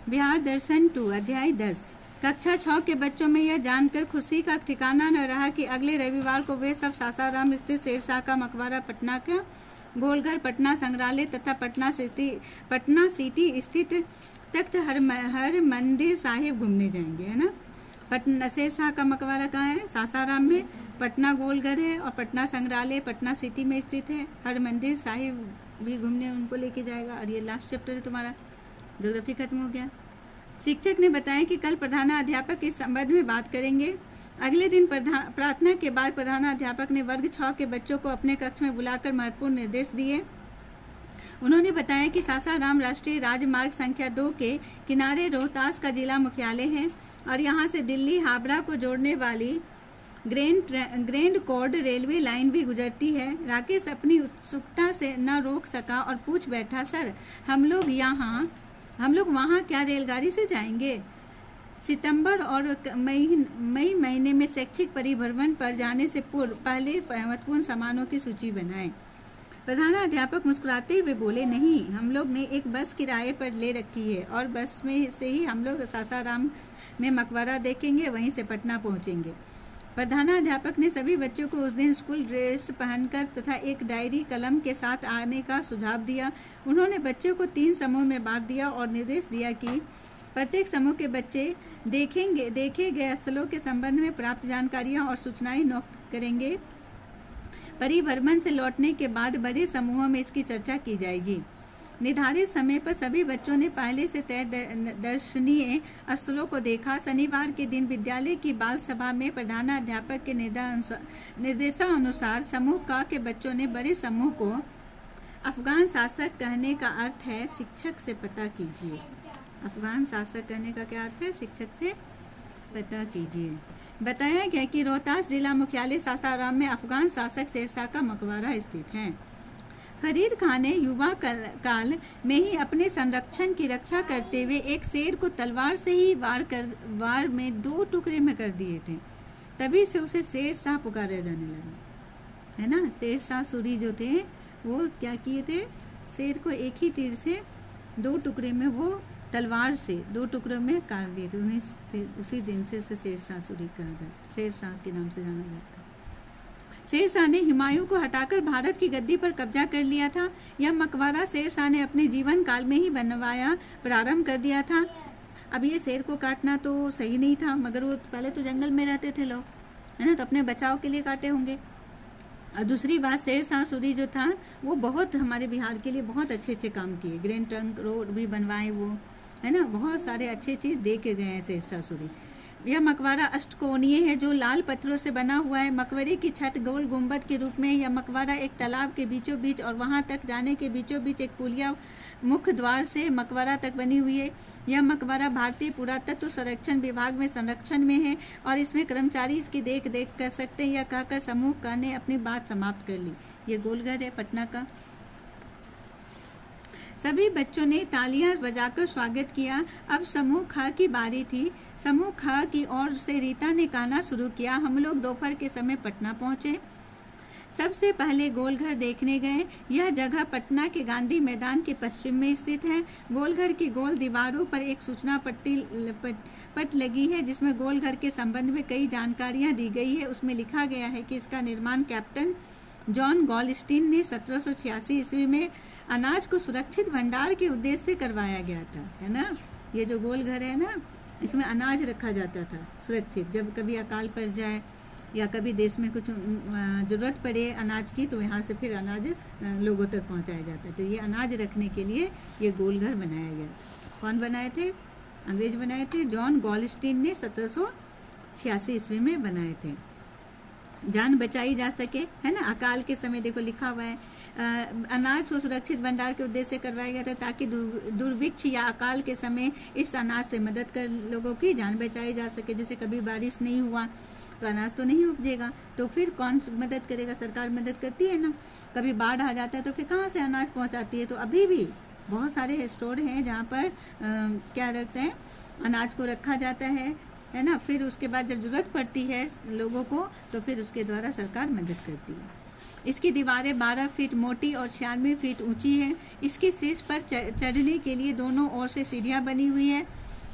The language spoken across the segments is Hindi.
बिहार दर्शन 2 अध्याय 10। कक्षा 6 के बच्चों में यह जानकर खुशी का ठिकाना न रहा कि अगले रविवार को वे सब सासाराम स्थित शेरशाह का मकबरा, पटना का गोलघर, पटना संग्रहालय तथा पटना सिटी स्थित तख्त हर मंदिर साहिब घूमने जाएंगे, है ना। पटना शेरशाह का मकबरा कहाँ है? सासाराम में। पटना गोलघर है और पटना संग्रहालय पटना सिटी में स्थित है। हर मंदिर साहिब भी घूमने उनको लेके जाएगा। और ये लास्ट चैप्टर है तुम्हारा, ज्योग्राफी खत्म हो गया। शिक्षक ने बताया कि कल प्रधानाध्यापक इस संबंध में बात करेंगे। अगले दिन प्रार्थना के बाद प्रधानाध्यापक ने वर्ग 6 के बच्चों को अपने कक्ष में बुलाकर महत्वपूर्ण निर्देश दिए। उन्होंने बताया कि सासाराम राष्ट्रीय राजमार्ग संख्या 2 के किनारे रोहतास का जिला मुख्यालय है और यहाँ से दिल्ली हावड़ा को जोड़ने वाली ग्रैंड कॉर्ड रेलवे लाइन भी गुजरती है। राकेश अपनी उत्सुकता से न रोक सका और पूछ बैठा, सर हम लोग वहाँ क्या रेलगाड़ी से जाएंगे? सितंबर और मई महीने में शैक्षिक परिभ्रमण पर जाने से पूर्व पहले महत्वपूर्ण सामानों की सूची बनाएं। प्रधानाध्यापक मुस्कुराते हुए बोले, नहीं, हम लोग ने एक बस किराए पर ले रखी है और बस में से ही हम लोग सासाराम में मकबरा देखेंगे, वहीं से पटना पहुँचेंगे। प्रधानाध्यापक ने सभी बच्चों को उस दिन स्कूल ड्रेस पहनकर तथा एक डायरी कलम के साथ आने का सुझाव दिया। उन्होंने बच्चों को 3 समूह में बांट दिया और निर्देश दिया कि प्रत्येक समूह के बच्चे देखे गए स्थलों के संबंध में प्राप्त जानकारियां और सूचनाएं नोट करेंगे। परिभ्रमण से लौटने के बाद बड़े समूहों में इसकी चर्चा की जाएगी। निर्धारित समय पर सभी बच्चों ने पहले से तय दर्शनीय स्थलों को देखा। शनिवार के दिन विद्यालय की बाल सभा में प्रधानाध्यापक के निर्देशानुसार समूह क के बच्चों ने बड़े समूह को अफगान शासक कहने का अर्थ है शिक्षक से पता कीजिए। अफगान शासक कहने का क्या अर्थ है? शिक्षक से पता कीजिए। बताया गया कि रोहतास जिला मुख्यालय सासाराम में अफगान शासक शेरशाह का मकबरा स्थित है। फरीद खान ने युवा काल में ही अपने संरक्षण की रक्षा करते हुए एक शेर को तलवार से ही वार में 2 टुकड़े में कर दिए थे। तभी से उसे शेरशाह पुकारा जाने लगा, है ना। शेरशाह सूरी जो थे वो क्या किए थे? शेर को एक ही तीर से 2 टुकड़े में, वो तलवार से 2 टुकड़ों में काट दिए थे। उन्हें उसी दिन से उसे शेरशाह सूरी कहा जाता, शेरशाह के नाम से जाना जाता है। शेरशाह ने हुमायूं को हटाकर भारत की गद्दी पर कब्जा कर लिया था। यह मकबरा शेरशाह ने अपने जीवन काल में ही बनवाया प्रारंभ कर दिया था। अब ये शेर को काटना तो सही नहीं था, मगर वो पहले तो जंगल में रहते थे लोग, है ना, तो अपने बचाव के लिए काटे होंगे। और दूसरी बात, शेरशाह सूरी जो था वो बहुत हमारे बिहार के लिए बहुत अच्छे काम किए। ग्रैंड ट्रंक रोड भी बनवाए वो, है ना, बहुत सारे अच्छे चीज़ दे के गए हैं शेरशाह सूरी। यह मकबरा अष्टकोणीय है जो लाल पत्थरों से बना हुआ है। मकबरे की छत गोल गुंबद के रूप में। यह मकबरा एक तालाब के बीचों बीच और वहां तक जाने के बीचों बीच एक पुलिया मुख्य द्वार से मकबरा तक बनी हुई है। यह मकबरा भारतीय पुरातत्व संरक्षण विभाग में संरक्षण में है और इसमें कर्मचारी इसकी देख कर सकते हैं। यह कहकर समूह क ने अपनी बात समाप्त कर ली। ये गोलघर है पटना का। सभी बच्चों ने तालियां बजाकर स्वागत किया। अब समूह ख की बारी थी। समूह ख की ओर से रीता ने कहना शुरू किया, हम लोग दोपहर के समय पटना पहुंचे। सबसे पहले गोलघर देखने गए। यह जगह पटना के गांधी मैदान के पश्चिम में स्थित है। गोलघर की गोल दीवारों पर एक सूचना पट लगी है जिसमें गोलघर के संबंध में कई जानकारियां दी गई है। उसमें लिखा गया है कि इसका निर्माण कैप्टन जॉन गॉलस्टीन ने 1786 ईस्वी में अनाज को सुरक्षित भंडार के उद्देश्य से करवाया गया था, है ना। ये जो गोलघर है ना, इसमें अनाज रखा जाता था सुरक्षित। जब कभी अकाल पड़ जाए या कभी देश में कुछ ज़रूरत पड़े अनाज की, तो यहाँ से फिर अनाज लोगों तक पहुँचाया जाता है। तो ये अनाज रखने के लिए ये गोलघर बनाया गया। कौन बनाए थे? अंग्रेज बनाए थे। जॉन गॉलस्टीन ने 1786 ईस्वी में बनाए थे। जान बचाई जा सके, है ना। अकाल के समय देखो लिखा हुआ है, अनाज को सुरक्षित भंडार के उद्देश्य से करवाया गया था ताकि दुर्भिक्ष या अकाल के समय इस अनाज से मदद कर लोगों की जान बचाई जा सके। जैसे कभी बारिश नहीं हुआ तो अनाज तो नहीं उपजेगा, तो फिर कौन मदद करेगा? सरकार मदद करती है ना। कभी बाढ़ आ जाता है तो फिर कहाँ से अनाज पहुँचाती है? तो अभी भी बहुत सारे स्टोर हैं जहाँ पर क्या रखते हैं, अनाज को रखा जाता है ना। फिर उसके बाद जब ज़रूरत पड़ती है लोगों को तो फिर उसके द्वारा सरकार मदद करती है। इसकी दीवारें 12 फीट मोटी और 96 फीट ऊंची है। इसके शीर्ष पर चढ़ने के लिए दोनों ओर से सीढ़ियां बनी हुई है।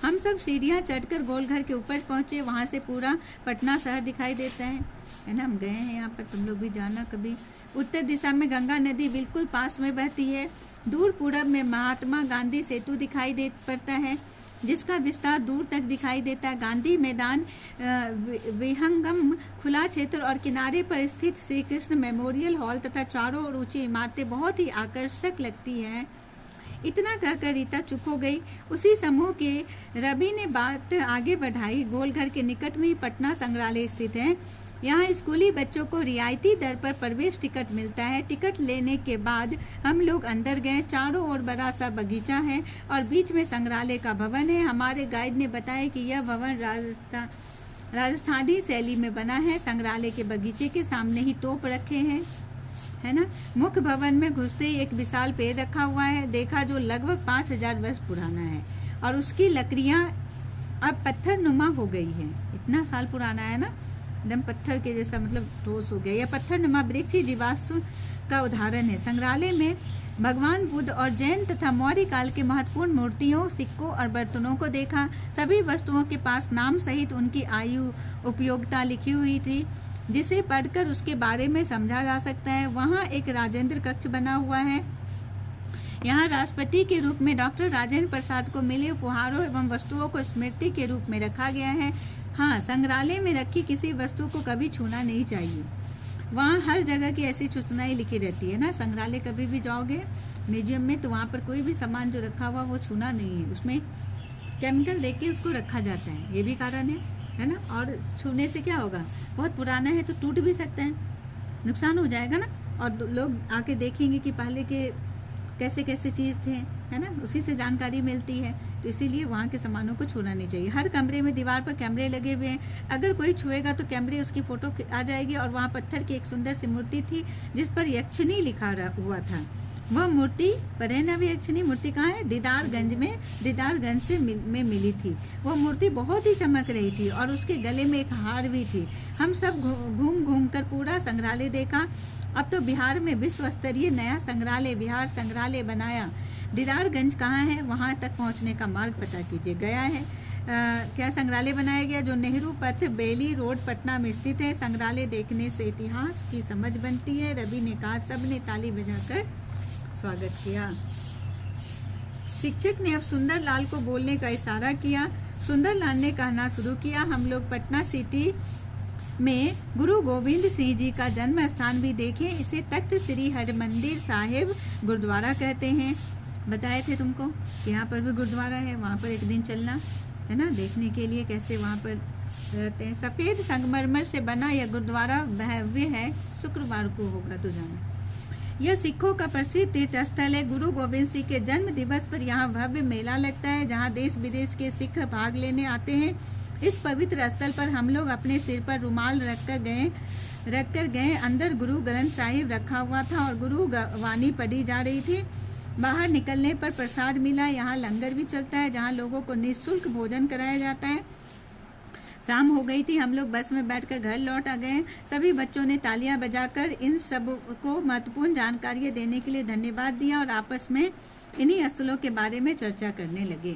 हम सब सीढ़ियां चढ़कर गोलघर के ऊपर पहुंचे। वहां से पूरा पटना शहर दिखाई देता है ना। हम गए हैं यहाँ पर, तुम लोग भी जाना कभी। उत्तर दिशा में गंगा नदी बिल्कुल पास में बहती है। दूर पूरब में महात्मा गांधी सेतु दिखाई दे पड़ता है, जिसका विस्तार दूर तक दिखाई देता है। गांधी मैदान, विहंगम खुला क्षेत्र और किनारे पर स्थित श्री कृष्ण मेमोरियल हॉल तथा चारों ओर ऊंची इमारतें बहुत ही आकर्षक लगती हैं। इतना कहकर रीता चुप हो गई। उसी समूह के रवि ने बात आगे बढ़ाई। गोलघर के निकट में ही पटना संग्रहालय स्थित है। यहाँ स्कूली बच्चों को रियायती दर पर प्रवेश टिकट मिलता है। टिकट लेने के बाद हम लोग अंदर गए। चारों ओर बड़ा सा बगीचा है और बीच में संग्रहालय का भवन है। हमारे गाइड ने बताया कि यह भवन राजस्थानी शैली में बना है। संग्रहालय के बगीचे के सामने ही तोप रखे हैं, है ना। मुख्य भवन में घुसते ही एक विशाल पेड़ रखा हुआ है, देखा, जो लगभग 5000 वर्ष पुराना है और उसकी लकड़ियाँ अब पत्थर नुमा हो गई है। इतना साल पुराना है ना, एकदम पत्थर के जैसा, मतलब ठोस हो गया। यह पत्थर नुमा वृक्ष ही जीवाश्म का उदाहरण है। संग्रहालय में भगवान बुद्ध और जैन तथा मौर्य काल के महत्वपूर्ण मूर्तियों, सिक्कों और बर्तनों को देखा। सभी वस्तुओं के पास नाम सहित उनकी आयु, उपयोगिता लिखी हुई थी, जिसे पढ़कर उसके बारे में समझा जा सकता है। वहाँ एक राजेंद्र कक्ष बना हुआ है। यहाँ राष्ट्रपति के रूप में डॉक्टर राजेंद्र प्रसाद को मिले उपहारों एवं वस्तुओं को स्मृति के रूप में रखा गया है। हाँ, संग्रहालय में रखी किसी वस्तु को कभी छूना नहीं चाहिए। वहाँ हर जगह की ऐसी सूचनाएं लिखी रहती है ना। संग्रहालय कभी भी जाओगे म्यूजियम में, तो वहाँ पर कोई भी सामान जो रखा हुआ वो छूना नहीं है। उसमें केमिकल देके के उसको रखा जाता है, ये भी कारण है ना। और छूने से क्या होगा, बहुत पुराना है तो टूट भी सकता है, नुकसान हो जाएगा ना। और लोग आके देखेंगे कि पहले के कैसे कैसे चीज़ थे, है ना, उसी से जानकारी मिलती है। तो इसीलिए वहाँ के सामानों को छूना नहीं चाहिए। हर कमरे में दीवार पर कैमरे लगे हुए हैं। अगर कोई छुएगा तो कैमरे उसकी फ़ोटो आ जाएगी। और वहाँ पत्थर की एक सुंदर सी मूर्ति थी जिस पर यक्षिणी लिखा हुआ था। वह मूर्ति पर है ना, यक्षिणी मूर्ति कहाँ है, दीदारगंज से में मिली थी। वह मूर्ति बहुत ही चमक रही थी और उसके गले में एक हार भी थी। हम सब घूम कर पूरा संग्रहालय देखा। अब तो बिहार में विश्व स्तरीय नया संग्रहालय, बिहार संग्रहालय बनाया। दीदारगंज कहाँ है, वहाँ तक पहुँचने का मार्ग पता कीजिए। गया है क्या संग्रहालय बनाया गया, जो नेहरू पथ, बेली रोड, पटना में स्थित है। संग्रहालय देखने से इतिहास की समझ बनती है, रवि ने कहा। सब ने ताली बजाकर स्वागत किया। शिक्षक ने अब सुंदरलाल को बोलने का इशारा किया। सुंदरलाल ने कहना शुरू किया, हम लोग पटना सिटी में गुरु गोविंद सिंह जी का जन्म स्थान भी देखें। इसे तख्त श्री हरमंदिर साहिब गुरुद्वारा कहते हैं। बताए थे तुमको कि यहाँ पर भी गुरुद्वारा है, वहाँ पर एक दिन चलना, है ना, देखने के लिए कैसे वहाँ पर रहते हैं। सफ़ेद संगमरमर से बना यह गुरुद्वारा भव्य है। शुक्रवार को होगा तो जाना। यह सिखों का प्रसिद्ध तीर्थ स्थल है। गुरु गोविंद सिंह के जन्म दिवस पर यहाँ भव्य मेला लगता है, जहाँ देश विदेश के सिख भाग लेने आते हैं। इस पवित्र स्थल पर हम लोग अपने सिर पर रुमाल रखकर गए। अंदर गुरु ग्रंथ साहिब रखा हुआ था और गुरु वाणी पढ़ी जा रही थी। बाहर निकलने पर प्रसाद मिला। यहाँ लंगर भी चलता है, जहाँ लोगों को निःशुल्क भोजन कराया जाता है। शाम हो गई थी, हम लोग बस में बैठकर घर लौट आ गए। सभी बच्चों ने तालियां बजाकर इन सब को महत्वपूर्ण जानकारियाँ देने के लिए धन्यवाद दिया और आपस में इन्हीं स्थलों के बारे में चर्चा करने लगे।